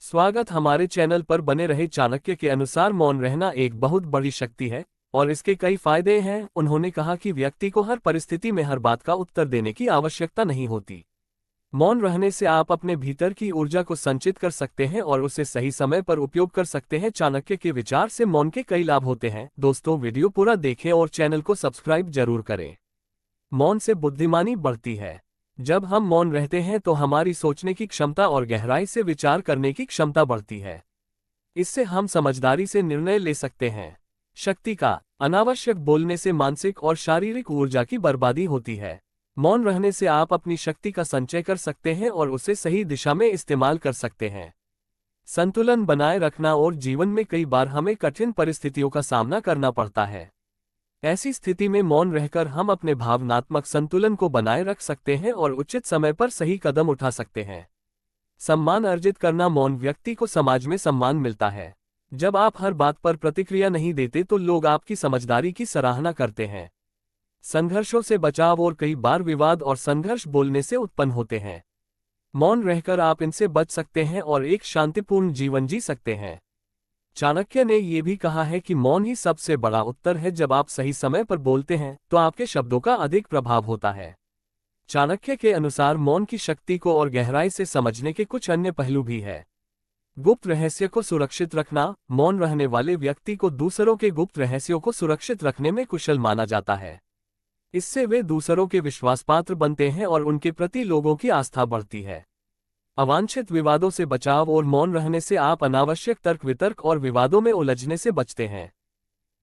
स्वागत हमारे चैनल पर बने रहे। चाणक्य के अनुसार मौन रहना एक बहुत बड़ी शक्ति है और इसके कई फायदे हैं। उन्होंने कहा कि व्यक्ति को हर परिस्थिति में हर बात का उत्तर देने की आवश्यकता नहीं होती। मौन रहने से आप अपने भीतर की ऊर्जा को संचित कर सकते हैं और उसे सही समय पर उपयोग कर सकते हैं। चाणक्य के विचार से मौन के कई लाभ होते हैं। दोस्तों, वीडियो पूरा देखें और चैनल को सब्सक्राइब जरूर करें। मौन से बुद्धिमानी बढ़ती है। जब हम मौन रहते हैं तो हमारी सोचने की क्षमता और गहराई से विचार करने की क्षमता बढ़ती है। इससे हम समझदारी से निर्णय ले सकते हैं। शक्ति का अनावश्यक बोलने से मानसिक और शारीरिक ऊर्जा की बर्बादी होती है। मौन रहने से आप अपनी शक्ति का संचय कर सकते हैं और उसे सही दिशा में इस्तेमाल कर सकते हैं। संतुलन बनाए रखना और जीवन में कई बार हमें कठिन परिस्थितियों का सामना करना पड़ता है। ऐसी स्थिति में मौन रहकर हम अपने भावनात्मक संतुलन को बनाए रख सकते हैं और उचित समय पर सही कदम उठा सकते हैं। सम्मान अर्जित करना। मौन व्यक्ति को समाज में सम्मान मिलता है। जब आप हर बात पर प्रतिक्रिया नहीं देते तो लोग आपकी समझदारी की सराहना करते हैं। संघर्षों से बचाव और कई बार विवाद और संघर्ष बोलने से उत्पन्न होते हैं। मौन रहकर आप इनसे बच सकते हैं और एक शांतिपूर्ण जीवन जी सकते हैं। चाणक्य ने यह भी कहा है कि मौन ही सबसे बड़ा उत्तर है। जब आप सही समय पर बोलते हैं तो आपके शब्दों का अधिक प्रभाव होता है। चाणक्य के अनुसार मौन की शक्ति को और गहराई से समझने के कुछ अन्य पहलू भी है। गुप्त रहस्य को सुरक्षित रखना। मौन रहने वाले व्यक्ति को दूसरों के गुप्त रहस्यों को सुरक्षित रखने में कुशल माना जाता है। इससे वे दूसरों के विश्वासपात्र बनते हैं और उनके प्रति लोगों की आस्था बढ़ती है। अवांछित विवादों से बचाव। और मौन रहने से आप अनावश्यक तर्क वितर्क और विवादों में उलझने से बचते हैं।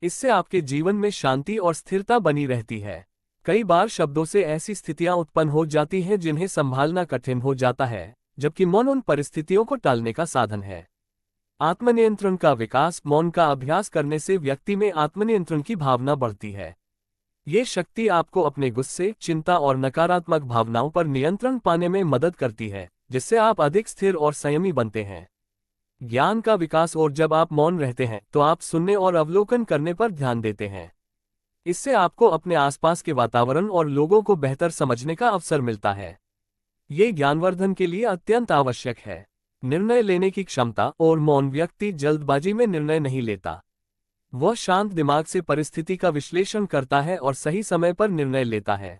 इससे आपके जीवन में शांति और स्थिरता बनी रहती है। कई बार शब्दों से ऐसी स्थितियां उत्पन्न हो जाती हैं जिन्हें संभालना कठिन हो जाता है, जबकि मौन उन परिस्थितियों को टालने का साधन है। आत्मनियंत्रण का विकास। मौन का अभ्यास करने से व्यक्ति में आत्मनियंत्रण की भावना बढ़ती है। ये शक्ति आपको अपने गुस्से, चिंता और नकारात्मक भावनाओं पर नियंत्रण पाने में मदद करती है, जिससे आप अधिक स्थिर और संयमी बनते हैं। ज्ञान का विकास। और जब आप मौन रहते हैं तो आप सुनने और अवलोकन करने पर ध्यान देते हैं। इससे आपको अपने आसपास के वातावरण और लोगों को बेहतर समझने का अवसर मिलता है। ये ज्ञानवर्धन के लिए अत्यंत आवश्यक है। निर्णय लेने की क्षमता। और मौन व्यक्ति जल्दबाजी में निर्णय नहीं लेता। वह शांत दिमाग से परिस्थिति का विश्लेषण करता है और सही समय पर निर्णय लेता है।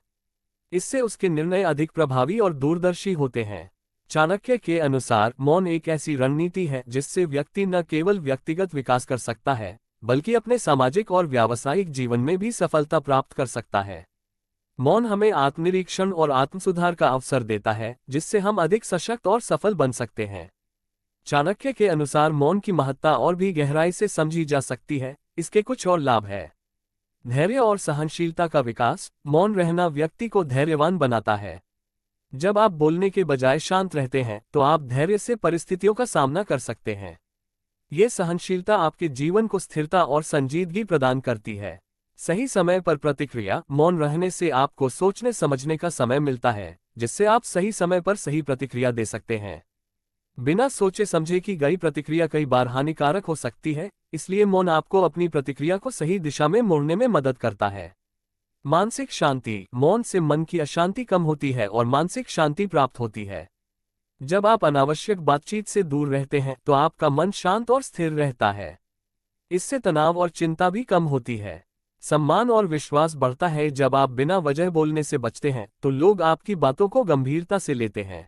इससे उसके निर्णय अधिक प्रभावी और दूरदर्शी होते हैं। चाणक्य के अनुसार मौन एक ऐसी रणनीति है जिससे व्यक्ति न केवल व्यक्तिगत विकास कर सकता है, बल्कि अपने सामाजिक और व्यावसायिक जीवन में भी सफलता प्राप्त कर सकता है। मौन हमें आत्मनिरीक्षण और आत्मसुधार का अवसर देता है, जिससे हम अधिक सशक्त और सफल बन सकते हैं। चाणक्य के अनुसार मौन की महत्ता और भी गहराई से समझी जा सकती है। इसके कुछ और लाभ है। धैर्य और सहनशीलता का विकास। मौन रहना व्यक्ति को धैर्यवान बनाता है। जब आप बोलने के बजाय शांत रहते हैं तो आप धैर्य से परिस्थितियों का सामना कर सकते हैं। ये सहनशीलता आपके जीवन को स्थिरता और संजीदगी प्रदान करती है। सही समय पर प्रतिक्रिया। मौन रहने से आपको सोचने समझने का समय मिलता है, जिससे आप सही समय पर सही प्रतिक्रिया दे सकते हैं। बिना सोचे समझे की गई प्रतिक्रिया कई बार हानिकारक हो सकती है, इसलिए मौन आपको अपनी प्रतिक्रिया को सही दिशा में मोड़ने में मदद करता है। मानसिक शांति। मौन से मन की अशांति कम होती है और मानसिक शांति प्राप्त होती है। जब आप अनावश्यक बातचीत से दूर रहते हैं तो आपका मन शांत और स्थिर रहता है। इससे तनाव और चिंता भी कम होती है। सम्मान और विश्वास बढ़ता है। जब आप बिना वजह बोलने से बचते हैं तो लोग आपकी बातों को गंभीरता से लेते हैं।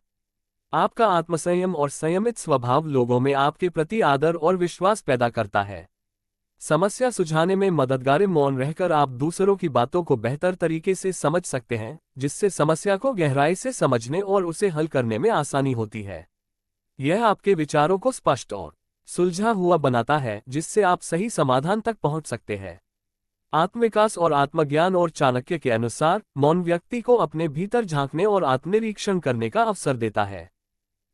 आपका आत्मसंयम और संयमित स्वभाव लोगों में आपके प्रति आदर और विश्वास पैदा करता है। समस्या सुलझाने में मददगार। मौन रहकर आप दूसरों की बातों को बेहतर तरीके से समझ सकते हैं, जिससे समस्या को गहराई से समझने और उसे हल करने में आसानी होती है। यह आपके विचारों को स्पष्ट और सुलझा हुआ बनाता है, जिससे आप सही समाधान तक पहुंच सकते हैं। आत्मविकास और आत्मज्ञान। और चाणक्य के अनुसार मौन व्यक्ति को अपने भीतर झांकने और आत्मनिरीक्षण करने का अवसर देता है।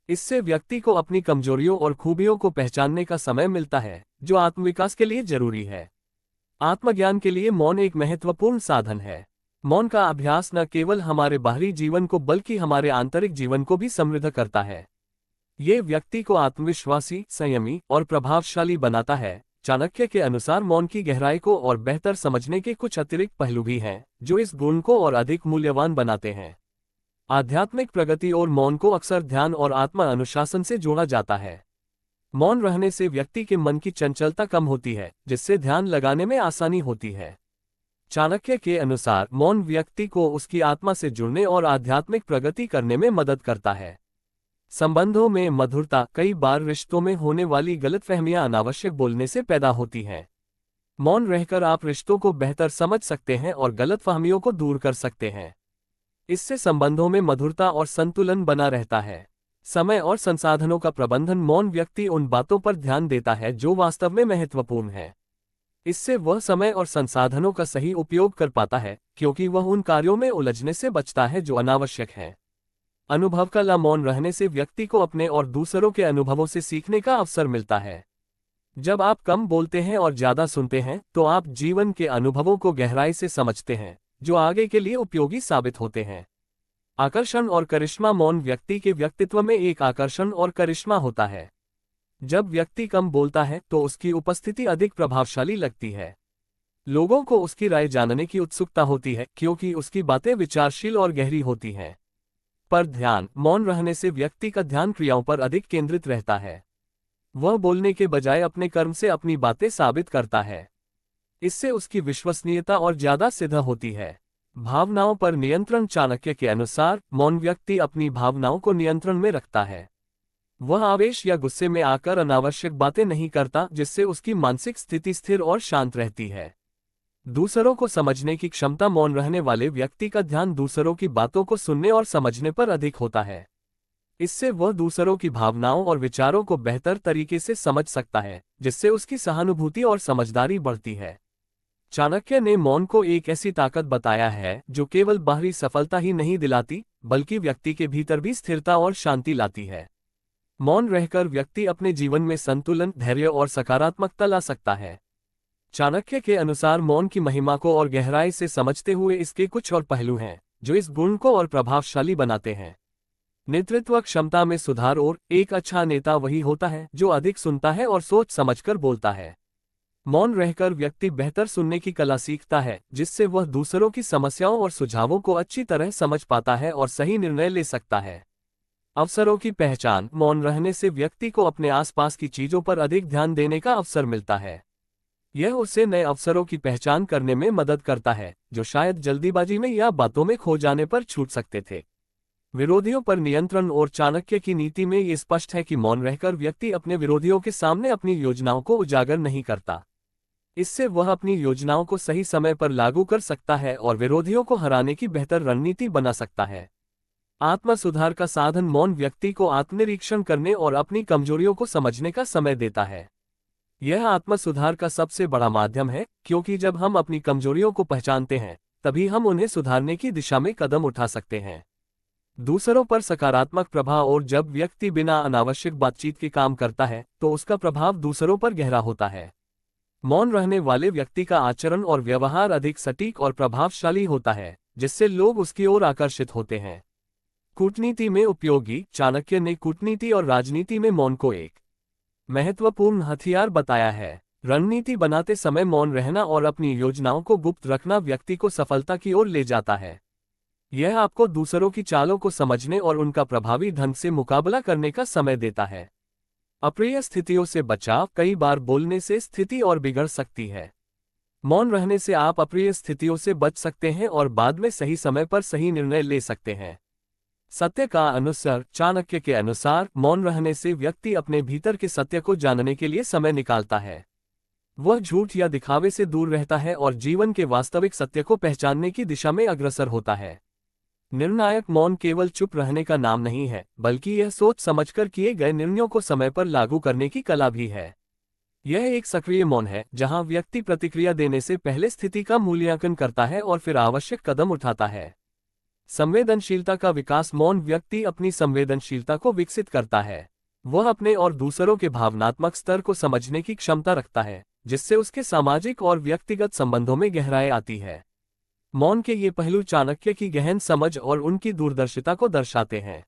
इससे व्यक्ति को अपनी कमजोरियों और खूबियों को पहचानने का समय मिलता है, जो आत्मविकास के लिए जरूरी है। आत्मज्ञान के लिए मौन एक महत्वपूर्ण साधन है। मौन का अभ्यास न केवल हमारे बाहरी जीवन को बल्कि हमारे आंतरिक जीवन को भी समृद्ध करता है। ये व्यक्ति को आत्मविश्वासी, संयमी और प्रभावशाली बनाता है। चाणक्य के अनुसार मौन की गहराई को और बेहतर समझने के कुछ अतिरिक्त पहलू भी हैं, जो इस गुण को और अधिक मूल्यवान बनाते हैं। आध्यात्मिक प्रगति। और मौन को अक्सर ध्यान और आत्म अनुशासन से जोड़ा जाता है। मौन रहने से व्यक्ति के मन की चंचलता कम होती है, जिससे ध्यान लगाने में आसानी होती है। चाणक्य के अनुसार मौन व्यक्ति को उसकी आत्मा से जुड़ने और आध्यात्मिक प्रगति करने में मदद करता है। संबंधों में मधुरता। कई बार रिश्तों में होने वाली गलतफहमियां अनावश्यक बोलने से पैदा होती हैं। मौन रहकर आप रिश्तों को बेहतर समझ सकते हैं और गलतफहमियों को दूर कर सकते हैं। इससे संबंधों में मधुरता और संतुलन बना रहता है। समय और संसाधनों का प्रबंधन। मौन व्यक्ति उन बातों पर ध्यान देता है जो वास्तव में महत्वपूर्ण है। इससे वह समय और संसाधनों का सही उपयोग कर पाता है, क्योंकि वह उन कार्यों में उलझने से बचता है जो अनावश्यक हैं। अनुभव कला। मौन रहने से व्यक्ति को अपने और दूसरों के अनुभवों से सीखने का अवसर मिलता है। जब आप कम बोलते हैं और ज्यादा सुनते हैं, तो आप जीवन के अनुभवों को गहराई से समझते हैं, जो आगे के लिए उपयोगी साबित होते हैं। आकर्षण और करिश्मा। मौन व्यक्ति के व्यक्तित्व में एक आकर्षण और करिश्मा होता है। जब व्यक्ति कम बोलता है तो उसकी उपस्थिति अधिक प्रभावशाली लगती है। लोगों को उसकी राय जानने की उत्सुकता होती है, क्योंकि उसकी बातें विचारशील और गहरी होती हैं। पर ध्यान। मौन रहने से व्यक्ति का ध्यान क्रियाओं पर अधिक केंद्रित रहता है। वह बोलने के बजाय अपने कर्म से अपनी बातें साबित करता है। इससे उसकी विश्वसनीयता और ज्यादा सिद्ध होती है। भावनाओं पर नियंत्रण। चाणक्य के अनुसार मौन व्यक्ति अपनी भावनाओं को नियंत्रण में रखता है। वह आवेश या गुस्से में आकर अनावश्यक बातें नहीं करता, जिससे उसकी मानसिक स्थिति स्थिर और शांत रहती है। दूसरों को समझने की क्षमता। मौन रहने वाले व्यक्ति का ध्यान दूसरों की बातों को सुनने और समझने पर अधिक होता है। इससे वह दूसरों की भावनाओं और विचारों को बेहतर तरीके से समझ सकता है, जिससे उसकी सहानुभूति और समझदारी बढ़ती है। चाणक्य ने मौन को एक ऐसी ताकत बताया है जो केवल बाहरी सफलता ही नहीं दिलाती, बल्कि व्यक्ति के भीतर भी स्थिरता और शांति लाती है। मौन रहकर व्यक्ति अपने जीवन में संतुलन, धैर्य और सकारात्मकता ला सकता है। चाणक्य के अनुसार मौन की महिमा को और गहराई से समझते हुए इसके कुछ और पहलू हैं, जो इस गुण को और प्रभावशाली बनाते हैं। नेतृत्व क्षमता में सुधार। और एक अच्छा नेता वही होता है जो अधिक सुनता है और सोच समझकर बोलता है। मौन रहकर व्यक्ति बेहतर सुनने की कला सीखता है, जिससे वह दूसरों की समस्याओं और सुझावों को अच्छी तरह समझ पाता है और सही निर्णय ले सकता है। अवसरों की पहचान। मौन रहने से व्यक्ति को अपने आसपास की चीजों पर अधिक ध्यान देने का अवसर मिलता है। यह उसे नए अवसरों की पहचान करने में मदद करता है, जो शायद जल्दीबाजी में या बातों में खो जाने पर छूट सकते थे। विरोधियों पर नियंत्रण। और चाणक्य की नीति में ये स्पष्ट है कि मौन रहकर व्यक्ति अपने विरोधियों के सामने अपनी योजनाओं को उजागर नहीं करता। इससे वह अपनी योजनाओं को सही समय पर लागू कर सकता है और विरोधियों को हराने की बेहतर रणनीति बना सकता है। आत्म सुधार का साधन। मौन व्यक्ति को आत्मनिरीक्षण करने और अपनी कमजोरियों को समझने का समय देता है। यह आत्म सुधार का सबसे बड़ा माध्यम है, क्योंकि जब हम अपनी कमजोरियों को पहचानते हैं, तभी हम उन्हें सुधारने की दिशा में कदम उठा सकते हैं। दूसरों पर सकारात्मक प्रभाव। और जब व्यक्ति बिना अनावश्यक बातचीत के काम करता है, तो उसका प्रभाव दूसरों पर गहरा होता है। मौन रहने वाले व्यक्ति का आचरण और व्यवहार अधिक सटीक और प्रभावशाली होता है, जिससे लोग उसकी ओर आकर्षित होते हैं। कूटनीति में उपयोगी। चाणक्य ने कूटनीति और राजनीति में मौन को एक महत्वपूर्ण हथियार बताया है। रणनीति बनाते समय मौन रहना और अपनी योजनाओं को गुप्त रखना व्यक्ति को सफलता की ओर ले जाता है। यह आपको दूसरों की चालों को समझने और उनका प्रभावी ढंग से मुकाबला करने का समय देता है। अप्रिय स्थितियों से बचाव। कई बार बोलने से स्थिति और बिगड़ सकती है। मौन रहने से आप अप्रिय स्थितियों से बच सकते हैं और बाद में सही समय पर सही निर्णय ले सकते हैं। सत्य का अनुसार। चाणक्य के अनुसार मौन रहने से व्यक्ति अपने भीतर के सत्य को जानने के लिए समय निकालता है। वह झूठ या दिखावे से दूर रहता है और जीवन के वास्तविक सत्य को पहचानने की दिशा में अग्रसर होता है। निर्णायक। मौन केवल चुप रहने का नाम नहीं है, बल्कि यह सोच समझकर किए गए निर्णयों को समय पर लागू करने की कला भी है। यह एक सक्रिय मौन है, जहां व्यक्ति प्रतिक्रिया देने से पहले स्थिति का मूल्यांकन करता है और फिर आवश्यक कदम उठाता है। संवेदनशीलता का विकास। मौन व्यक्ति अपनी संवेदनशीलता को विकसित करता है। वह अपने और दूसरों के भावनात्मक स्तर को समझने की क्षमता रखता है, जिससे उसके सामाजिक और व्यक्तिगत संबंधों में गहराई आती है। मौन के ये पहलू चाणक्य की गहन समझ और उनकी दूरदर्शिता को दर्शाते हैं।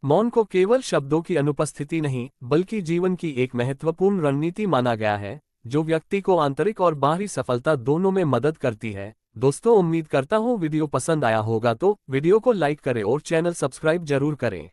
मौन को केवल शब्दों की अनुपस्थिति नहीं, बल्कि जीवन की एक महत्वपूर्ण रणनीति माना गया है, जो व्यक्ति को आंतरिक और बाहरी सफलता दोनों में मदद करती है। दोस्तों, उम्मीद करता हूँ वीडियो पसंद आया होगा, तो वीडियो को लाइक करें और चैनल सब्सक्राइब जरूर करें।